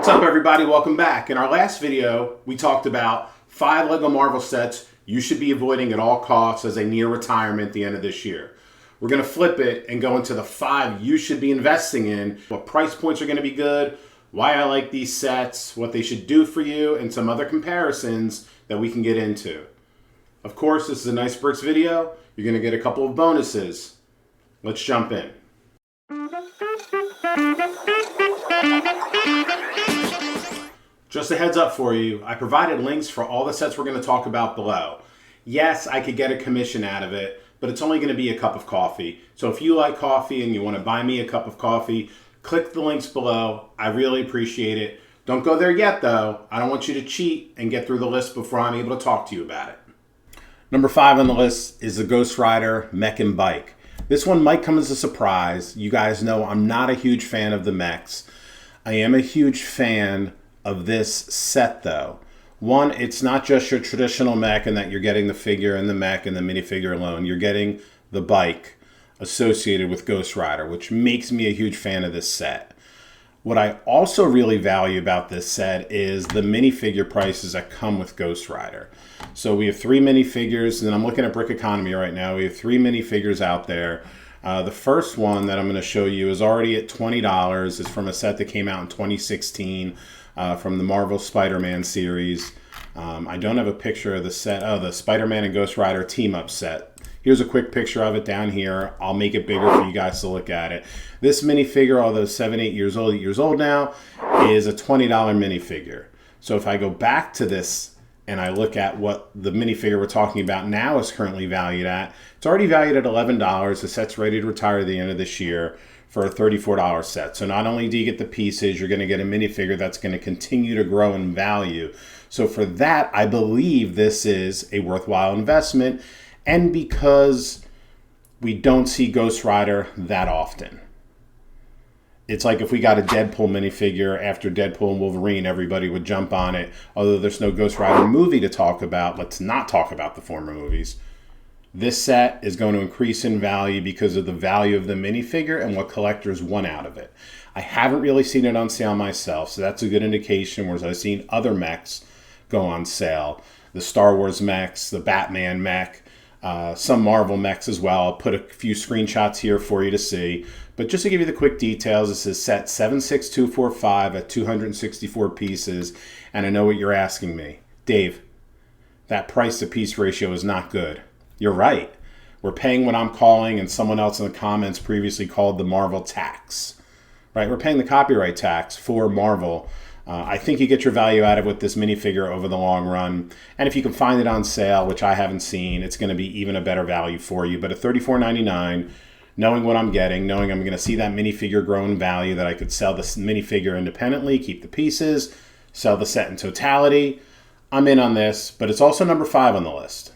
What's up, everybody? Welcome back. In our last video, we talked about 5 LEGO Marvel sets you should be avoiding at all costs as they near retirement at the end of this year. We're going to flip it and go into the 5 you should be investing in, what price points are going to be good, why I like these sets, what they should do for you, and some other comparisons that we can get into. Of course, this is an Icebergs video. You're going to get a couple of bonuses. Let's jump in. Just a heads up for you, I provided links for all the sets we're going to talk about below. Yes, I could get a commission out of it, but it's only going to be a cup of coffee. So if you like coffee and you want to buy me a cup of coffee, click the links below. I really appreciate it. Don't go there yet, though. I don't want you to cheat and get through the list before I'm able to talk to you about it. Number 5 on the list is the Ghost Rider Mech and Bike. This one might come as a surprise. You guys know I'm not a huge fan of the mechs. I am a huge fan of this set, though. One, it's not just your traditional mech and that you're getting the figure and the mech and the minifigure alone. You're getting the bike associated with Ghost Rider, which makes me a huge fan of this set. What I also really value about this set is the minifigure prices that come with Ghost Rider. So we have 3 minifigures, and I'm looking at Brick Economy right now. We have 3 minifigures out there. The first one that I'm going to show you is already at $20. It's from a set that came out in 2016 from the Marvel Spider-Man series. I don't have a picture of the set. Oh, the Spider-Man and Ghost Rider team-up set. Here's a quick picture of it down here. I'll make it bigger for you guys to look at it. This minifigure, although 8 years old now, is a $20 minifigure. So if I go back to this and I look at what the minifigure we're talking about now is currently valued at, it's already valued at $11. The set's ready to retire at the end of this year for a $34 set. So not only do you get the pieces, you're going to get a minifigure that's going to continue to grow in value. So for that, I believe this is a worthwhile investment, and because we don't see Ghost Rider that often. It's like if we got a Deadpool minifigure after Deadpool and Wolverine, everybody would jump on it. Although there's no Ghost Rider movie to talk about, let's not talk about the former movies. This set is going to increase in value because of the value of the minifigure and what collectors want out of it. I haven't really seen it on sale myself, so that's a good indication, whereas I've seen other mechs go on sale. The Star Wars mechs, the Batman mech, some Marvel mechs as well. I'll put a few screenshots here for you to see. But just to give you the quick details, this is set 76245 at 264 pieces. And I know what you're asking me. Dave, that price to piece ratio is not good. You're right. We're paying what I'm calling, and someone else in the comments previously called the Marvel tax. Right? We're paying the copyright tax for Marvel. I think you get your value out of it with this minifigure over the long run. And if you can find it on sale, which I haven't seen, it's going to be even a better value for you. But at $34.99, knowing what I'm getting, knowing I'm going to see that minifigure grow in value, that I could sell this minifigure independently, keep the pieces, sell the set in totality, I'm in on this. But it's also number 5 on the list.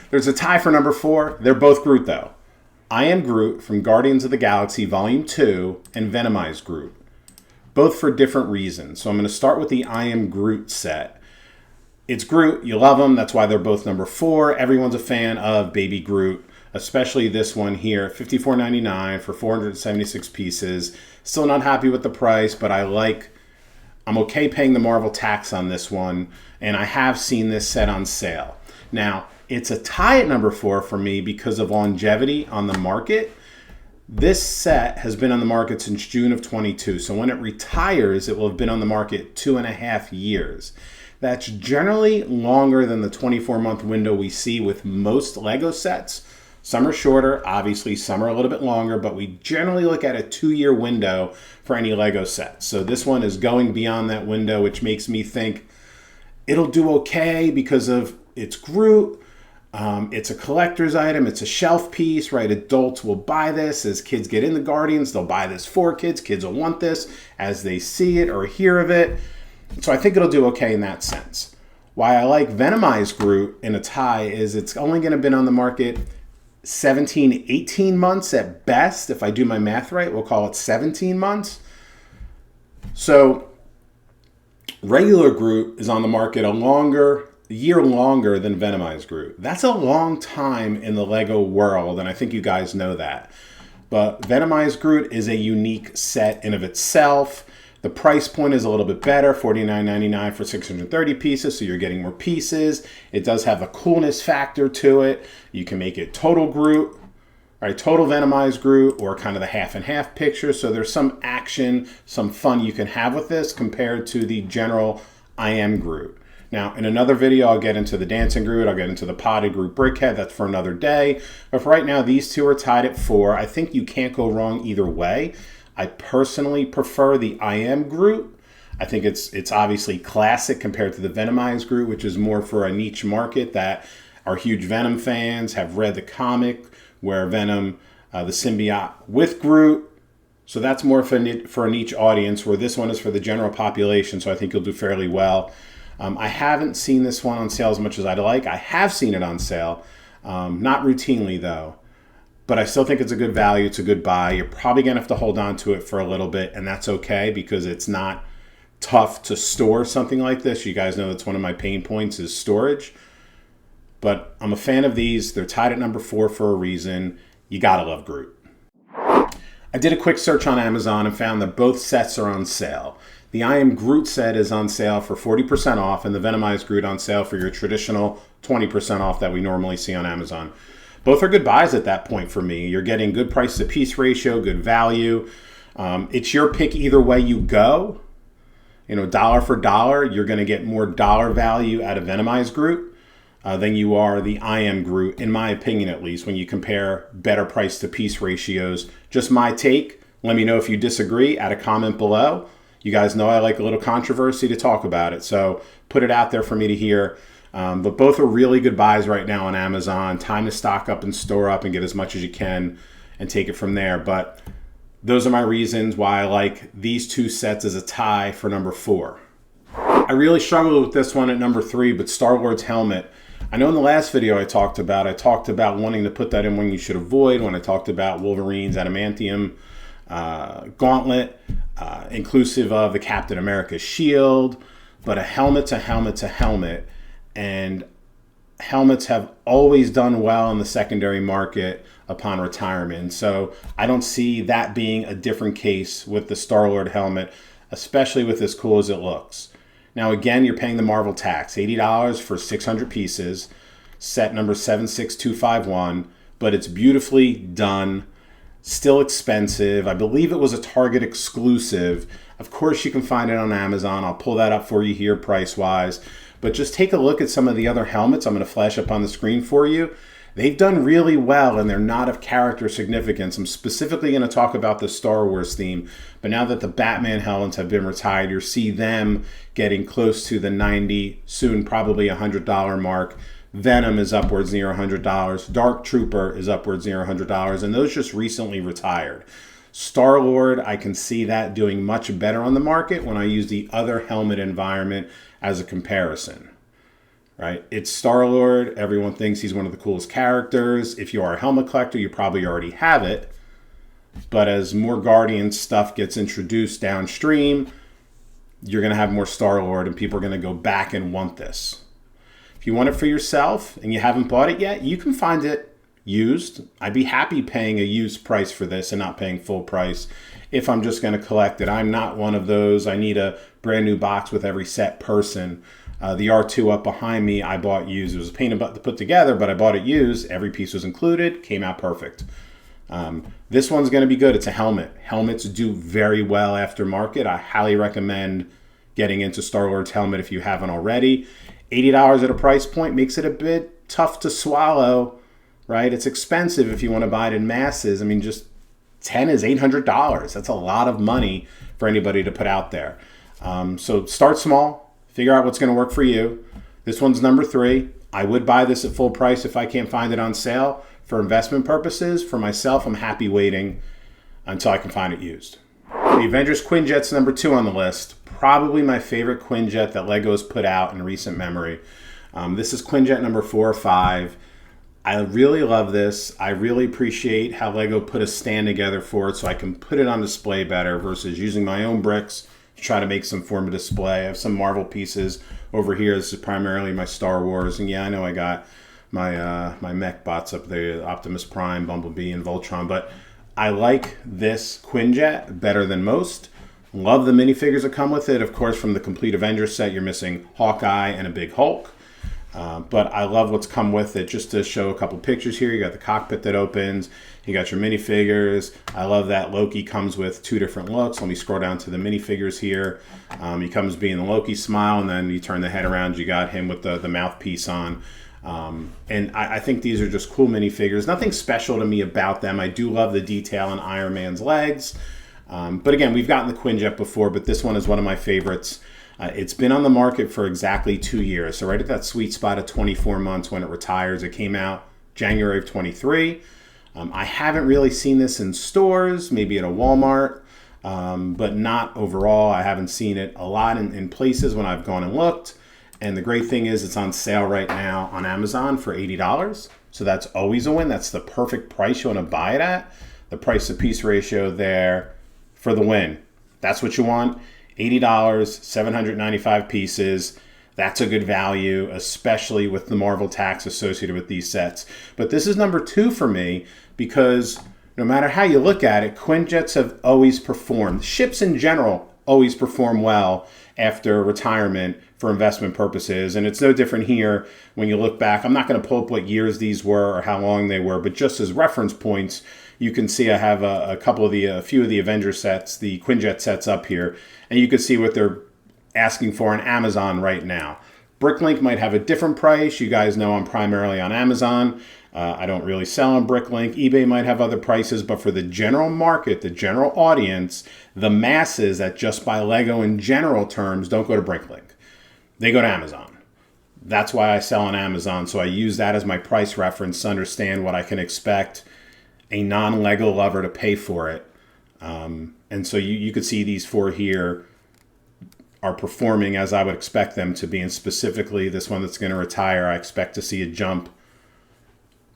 There's a tie for number 4. They're both Groot, though. I Am Groot from Guardians of the Galaxy Volume 2 and Venomized Groot. Both for different reasons. So I'm going to start with the I Am Groot set. It's Groot. You love him. That's why they're both number 4. Everyone's a fan of Baby Groot, especially this one here, $54.99 for 476 pieces. Still not happy with the price, but I'm okay paying the Marvel tax on this one, and I have seen this set on sale. Now, it's a tie at number 4 for me because of longevity on the market. This set has been on the market since June of 22. So when it retires, it will have been on the market 2.5 years. That's generally longer than the 24-month window we see with most LEGO sets. Some are shorter, obviously some are a little bit longer, but we generally look at a 2-year window for any LEGO set. So this one is going beyond that window, which makes me think it'll do okay because of its Groot. It's a collector's item. It's a shelf piece, right? Adults will buy this. As kids get into Guardians, they'll buy this for kids. Kids will want this as they see it or hear of it. So I think it'll do okay in that sense. Why I like Venomized Groot in a tie is it's only going to been on the market 17, 18 months at best. If I do my math right, we'll call it 17 months. So regular Groot is on the market a year longer than Venomized Groot. That's a long time in the LEGO world, and I think you guys know that. But Venomized Groot is a unique set in of itself. The price point is a little bit better, $49.99 for 630 pieces, so you're getting more pieces. It does have a coolness factor to it. You can make it total Groot, right, total Venomized Groot, or kind of the half and half picture. So there's some action, some fun you can have with this compared to the general I Am Groot. Now, in another video, I'll get into the Dancing Groot, I'll get into the Potted Groot Brickhead. That's for another day. But for right now, these two are tied at 4. I think you can't go wrong either way. I personally prefer the I Am Groot. I think it's obviously classic compared to the Venomized Groot, which is more for a niche market that are huge Venom fans, have read the comic where Venom, the symbiote with Groot. So that's more for a niche audience, where this one is for the general population, so I think you'll do fairly well. I haven't seen this one on sale as much as I'd like. I have seen it on sale, not routinely though. But I still think it's a good value. It's a good buy. You're probably going to have to hold on to it for a little bit, and that's okay because it's not tough to store something like this. You guys know that's one of my pain points is storage. But I'm a fan of these. They're tied at number 4 for a reason. You got to love Groot. I did a quick search on Amazon and found that both sets are on sale. The I Am Groot set is on sale for 40% off, and the Venomized Groot on sale for your traditional 20% off that we normally see on Amazon. Both are good buys at that point for me. You're getting good price to piece ratio, good value. It's your pick either way you go. You know, dollar for dollar, you're going to get more dollar value out of Venomized Groot than you are the I Am Groot, in my opinion at least, when you compare better price to piece ratios. Just my take. Let me know if you disagree. Add a comment below. You guys know I like a little controversy to talk about it, so put it out there for me to hear. But both are really good buys right now on Amazon. Time to stock up and store up and get as much as you can and take it from there. But those are my reasons why I like these two sets as a tie for number 4. I really struggled with this one at number 3, but Star-Lord's helmet. I know in the last video I talked about wanting to put that in when you should avoid, when I talked about Wolverine's adamantium gauntlet, inclusive of the Captain America shield, but a helmet's a helmet's a helmet. And helmets have always done well in the secondary market upon retirement. So I don't see that being a different case with the Star-Lord helmet, especially with as cool as it looks. Now, again, you're paying the Marvel tax, $80 for 600 pieces, set number 76251, but it's beautifully done, still expensive. I believe it was a Target exclusive. Of course, you can find it on Amazon. I'll pull that up for you here price-wise. But just take a look at some of the other helmets I'm going to flash up on the screen for you. They've done really well, and they're not of character significance. I'm specifically going to talk about the Star Wars theme. But now that the Batman helmets have been retired, you'll see them getting close to the $90, soon probably $100 mark. Venom is upwards near $100. Dark Trooper is upwards near $100. And those just recently retired. Star-Lord, I can see that doing much better on the market when I use the other helmet environment as a comparison, right? It's Star-Lord. Everyone thinks he's one of the coolest characters. If you are a helmet collector, you probably already have it. But as more Guardians stuff gets introduced downstream, you're going to have more Star-Lord, and people are going to go back and want this. If you want it for yourself and you haven't bought it yet, you can find it used. I'd be happy paying a used price for this and not paying full price if I'm just going to collect it. I'm not one of those, I need a brand new box with every set person. The R2 up behind me, I bought used. It was a pain in the butt to put together, but I bought it used. Every piece was included, came out perfect. This one's going to be good. It's a helmet. Helmets do very well aftermarket. I highly recommend getting into Star-Lord's helmet if you haven't already. $80 at a price point makes it a bit tough to swallow, right? It's expensive if you want to buy it in masses. I mean, just 10 is $800. That's a lot of money for anybody to put out there. So start small, figure out what's going to work for you. This one's number 3. I would buy this at full price if I can't find it on sale. For investment purposes, for myself, I'm happy waiting until I can find it used. The Avengers Quinjet's number 2 on the list. Probably my favorite Quinjet that LEGO's put out in recent memory. This is Quinjet number 4 or 5. I really love this. I really appreciate how LEGO put a stand together for it so I can put it on display better versus using my own bricks to try to make some form of display. I have some Marvel pieces over here. This is primarily my Star Wars. And yeah, I know I got my mech bots up there, Optimus Prime, Bumblebee, and Voltron. But I like this Quinjet better than most. Love the minifigures that come with it. Of course, from the complete Avengers set, you're missing Hawkeye and a big Hulk. But I love what's come with it. Just to show a couple pictures here, you got the cockpit that opens. You got your minifigures. I love that Loki comes with 2 different looks. Let me scroll down to the minifigures here. He comes being the Loki smile, and then you turn the head around. You got him with the mouthpiece on. And I think these are just cool minifigures. Nothing special to me about them. I do love the detail on Iron Man's legs. But again, we've gotten the quinjet before, but this one is one of my favorites. It's been on the market for exactly 2 years. So right at that sweet spot of 24 months when it retires. It came out January of 23. I haven't really seen this in stores, maybe at a Walmart, but not overall. I haven't seen it a lot in places when I've gone and looked. And the great thing is it's on sale right now on Amazon for $80. So that's always a win. That's the perfect price you want to buy it at. The price to piece ratio there for the win. That's what you want. $80, 795 pieces. That's a good value, especially with the Marvel tax associated with these sets. But this is number 2 for me because no matter how you look at it, quinjets have always performed. Ships in general always perform well after retirement for investment purposes. And it's no different here when you look back. I'm not going to pull up what years these were or how long they were, but just as reference points, you can see I have a few of the Avengers sets, the quinjet sets up here, and you can see what they're asking for on Amazon right now. Bricklink might have a different price. You guys know I'm primarily on Amazon. I don't really sell on Bricklink. eBay might have other prices, but for the general market, the general audience, the masses that just buy Lego in general terms don't go to Bricklink. They go to Amazon. That's why I sell on Amazon. So I use that as my price reference to understand what I can expect a non-Lego lover to pay for it. And so you could see these 4 here are performing as I would expect them to be. And specifically this one that's going to retire, I expect to see a jump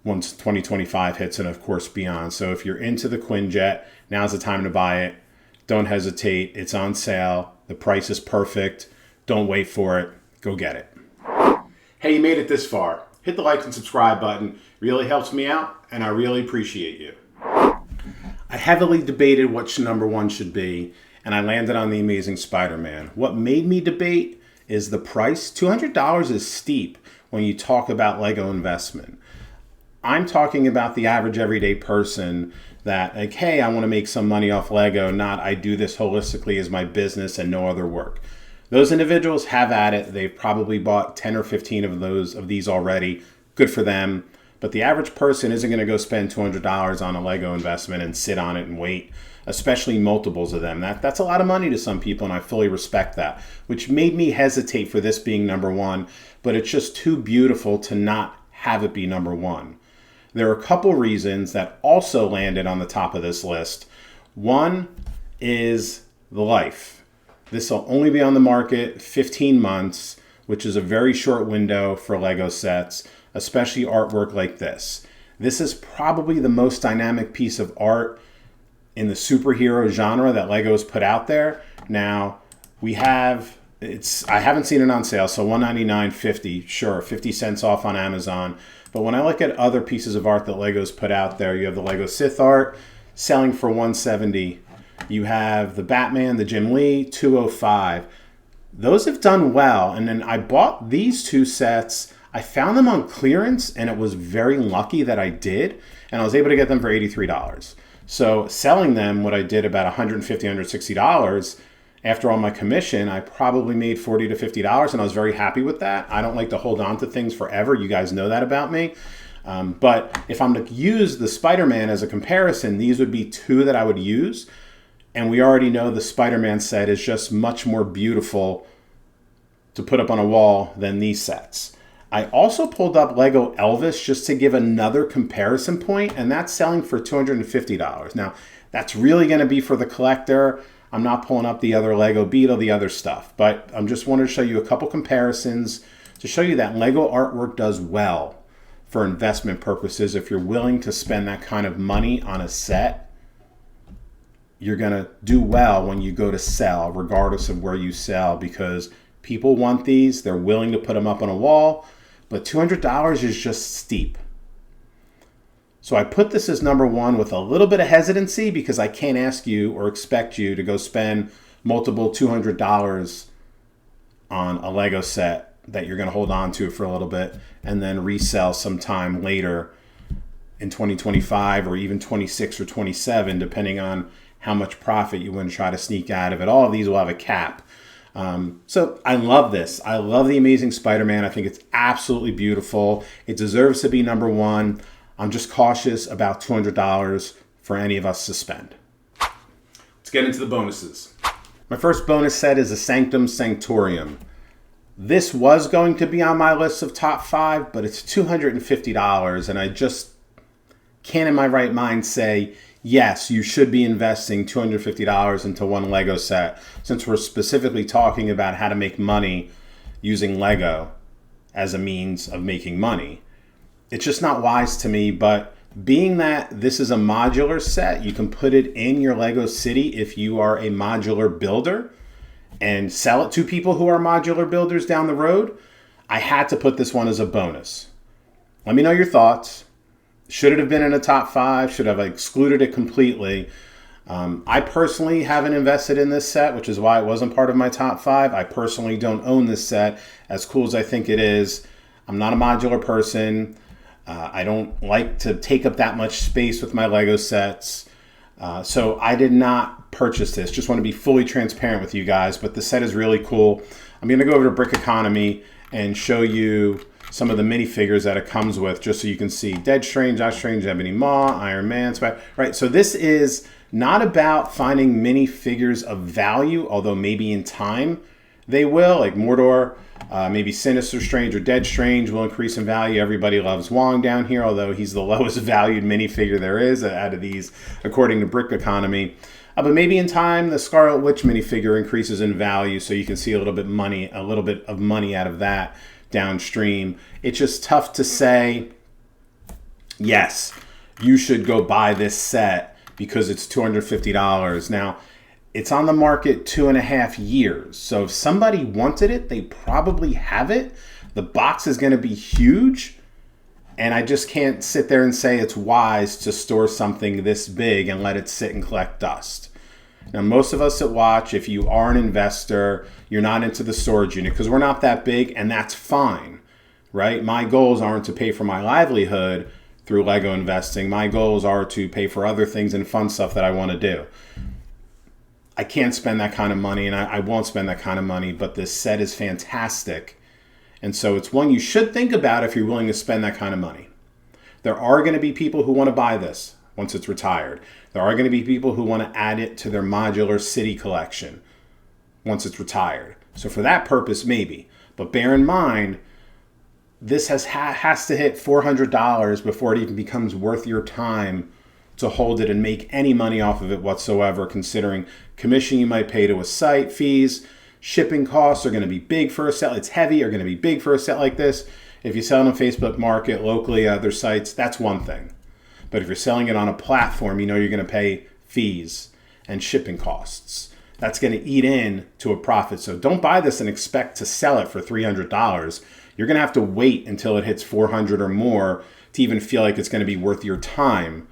once 2025 hits and of course beyond. So if you're into the quinjet, now's the time to buy it. Don't hesitate. It's on sale. The price is perfect. Don't wait for it. Go get it. Hey, you made it this far. Hit the like and subscribe button. Really helps me out, and I really appreciate you. I heavily debated what number 1 should be, and I landed on The Amazing Spider-Man. What made me debate is the price. $200 is steep when you talk about Lego investment. I'm talking about the average everyday person that, like, hey, I want to make some money off Lego, not I do this holistically as my business and no other work. Those individuals have at it. They've probably bought 10 or 15 of these already. Good for them. But the average person isn't going to go spend $200 on a Lego investment and sit on it and wait, especially multiples of them. That's a lot of money to some people, and I fully respect that, which made me hesitate for this being number 1. But it's just too beautiful to not have it be number 1. There are a couple reasons that also landed on the top of this list. One is the life. This will only be on the market 15 months, which is a very short window for Lego sets, especially artwork like this. This is probably the most dynamic piece of art in the superhero genre that Lego's put out there. Now, I haven't seen it on sale, so $199.50, sure, 50 cents off on Amazon. But when I look at other pieces of art that Lego's put out there, you have the Lego Sith art selling for $170. You have the Batman, the Jim Lee, $205. Those have done well. And then I bought these 2 sets. I found them on clearance, and it was very lucky that I did. And I was able to get them for $83. So selling them, what I did about $150, $160, after all my commission, I probably made $40 to $50, and I was very happy with that. I don't like to hold on to things forever. You guys know that about me. But if I'm to use the Spider-Man as a comparison, these would be 2 that I would use. And we already know the Spider-Man set is just much more beautiful to put up on a wall than these sets. I also pulled up Lego Elvis just to give another comparison point, and that's selling for $250. Now, that's really going to be for the collector. I'm not pulling up the other Lego Beetle, the other stuff, but I'm just wanted to show you a couple comparisons to show you that Lego artwork does well for investment purposes. If you're willing to spend that kind of money on a set, you're going to do well when you go to sell, regardless of where you sell, because people want these. They're willing to put them up on a wall, but $200 is just steep. So I put this as number 1 with a little bit of hesitancy because I can't ask you or expect you to go spend multiple $200 on a Lego set that you're going to hold on to for a little bit and then resell sometime later in 2025 or even 26 or 27, depending on how much profit you want to try to sneak out of it. All of these will have a cap. So I love this. I love the Amazing Spider-Man. I think it's absolutely beautiful. It deserves to be number one. I'm just cautious about $200 for any of us to spend. Let's get into the bonuses. My first bonus set is a Sanctum Sanctorum. This was going to be on my list of top 5, but it's $250, and I just can't in my right mind say, yes, you should be investing $250 into one Lego set, since we're specifically talking about how to make money using Lego as a means of making money. It's just not wise to me, but being that this is a modular set, you can put it in your Lego city if you are a modular builder and sell it to people who are modular builders down the road. I had to put this one as a bonus. Let me know your thoughts. Should it have been in a top 5? Should I have excluded it completely? I personally haven't invested in this set, which is why it wasn't part of my top 5. I personally don't own this set, as cool as I think it is. I'm not a modular person. I don't like to take up that much space with my Lego sets. So I did not purchase this. Just want to be fully transparent with you guys, but the set is really cool. I'm going to go over to Brick Economy and show you some of the minifigures that it comes with, just so you can see Dead Strange, Josh Strange, Ebony Maw, Iron Man, right? So this is not about finding minifigures of value, although maybe in time they will, like Mordor, maybe Sinister Strange or Dead Strange will increase in value. Everybody loves Wong down here, although he's the lowest valued minifigure there is out of these, according to Brick Economy. But maybe in time, the Scarlet Witch minifigure increases in value, so you can see a little bit of money out of that downstream. It's just tough to say, yes, you should go buy this set because it's $250. Now, it's on the market 2.5 years. So if somebody wanted it, they probably have it. The box is going to be huge. And I just can't sit there and say it's wise to store something this big and let it sit and collect dust. Now, most of us that watch, if you are an investor, you're not into the storage unit because we're not that big, and that's fine, right? My goals aren't to pay for my livelihood through Lego investing. My goals are to pay for other things and fun stuff that I want to do. I can't spend that kind of money, and I won't spend that kind of money, but this set is fantastic. And so it's one you should think about if you're willing to spend that kind of money. There are going to be people who want to buy this once it's retired. There are going to be people who want to add it to their modular city collection once it's retired. So for that purpose, maybe. But bear in mind, this has to hit $400 before it even becomes worth your time to hold it and make any money off of it whatsoever, considering commission you might pay to a site, fees, shipping costs are going to be big for a set. It's heavy, are going to be big for a set like this. If you sell it on Facebook Market, locally, other sites, that's one thing. But if you're selling it on a platform, you know you're going to pay fees and shipping costs. That's going to eat in to a profit. So don't buy this and expect to sell it for $300. You're going to have to wait until it hits $400 or more to even feel like it's going to be worth your time.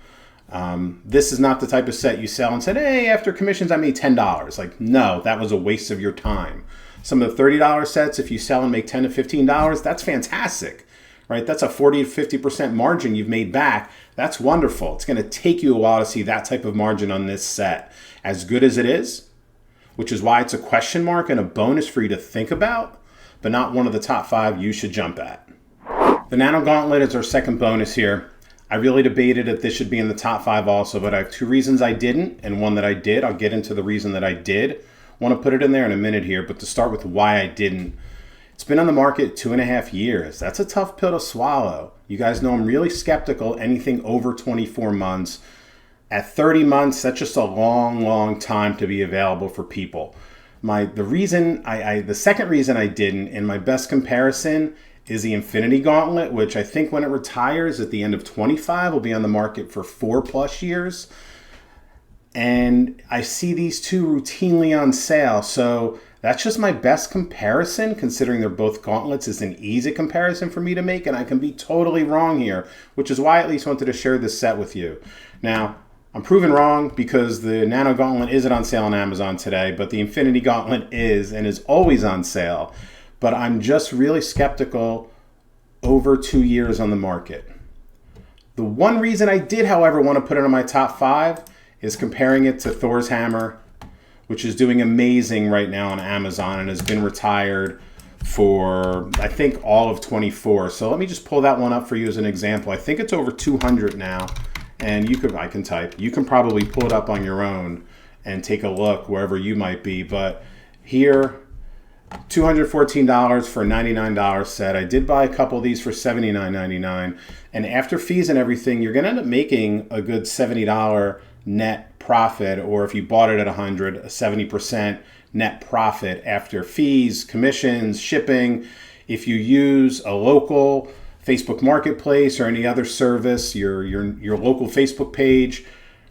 This is not the type of set you sell and said, hey, after commissions, I made $10. Like, no, that was a waste of your time. Some of the $30 sets, if you sell and make $10 to $15, that's fantastic, right? That's a 40 to 50% margin you've made back. That's wonderful. It's going to take you a while to see that type of margin on this set. As good as it is, which is why it's a question mark and a bonus for you to think about, but not one of the top 5 you should jump at. The Nano Gauntlet is our second bonus here. I really debated if this should be in the top 5 also, but I have 2 reasons I didn't and one that I did. I'll get into the reason that I did. Want to put it in there in a minute here, but to start with why I didn't. It's been on the market 2.5 years. That's a tough pill to swallow. You guys know I'm really skeptical anything over 24 months. At 30 months, that's just a long, long time to be available for people. The second reason I didn't, and my best comparison, is the Infinity Gauntlet, which I think when it retires at the end of 25 will be on the market for 4+ years. And I see these two routinely on sale. So that's just my best comparison, considering they're both gauntlets. Is an easy comparison for me to make, and I can be totally wrong here, which is why I at least wanted to share this set with you. Now, I'm proven wrong because the Nano Gauntlet isn't on sale on Amazon today, but the Infinity Gauntlet is and is always on sale. But I'm just really skeptical over 2 years on the market. The one reason I did, however, want to put it on my top 5 is comparing it to Thor's hammer, which is doing amazing right now on Amazon and has been retired for, I think, all of 24. So let me just pull that one up for you as an example. I think it's over 200 now, and I can type. You can probably pull it up on your own and take a look wherever you might be. But here, $214 for a $99 set. I did buy a couple of these for $79.99. And after fees and everything, you're going to end up making a good $70 net profit, or if you bought it at $100, a 70% net profit after fees, commissions, shipping. If you use a local Facebook Marketplace or any other service, your local Facebook page,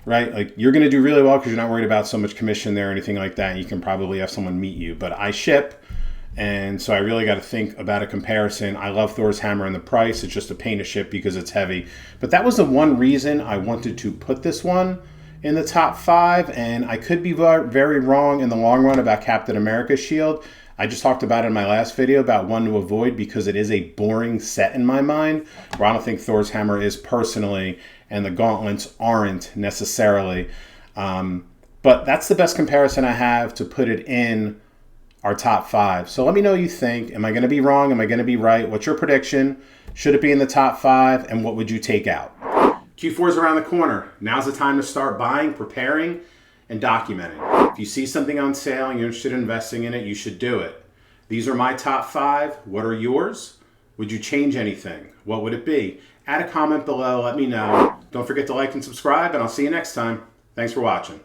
right? Like, you're going to do really well because you're not worried about so much commission there or anything like that. You can probably have someone meet you. But I ship, and so I really got to think about a comparison. I love Thor's hammer and the price. It's just a pain to ship because it's heavy. But that was the one reason I wanted to put this one in the top 5, and I could be very wrong in the long run about Captain America's shield. I just talked about it in my last video about one to avoid because it is a boring set in my mind, where I don't think Thor's hammer is personally, and the gauntlets aren't necessarily. But that's the best comparison I have to put it in our top 5. So let me know what you think. Am I going to be wrong? Am I going to be right? What's your prediction? Should it be in the top 5? And what would you take out? Q4 is around the corner. Now's the time to start buying, preparing, and documenting. If you see something on sale and you're interested in investing in it, you should do it. These are my top 5. What are yours? Would you change anything? What would it be? Add a comment below. Let me know. Don't forget to like and subscribe, and I'll see you next time. Thanks for watching.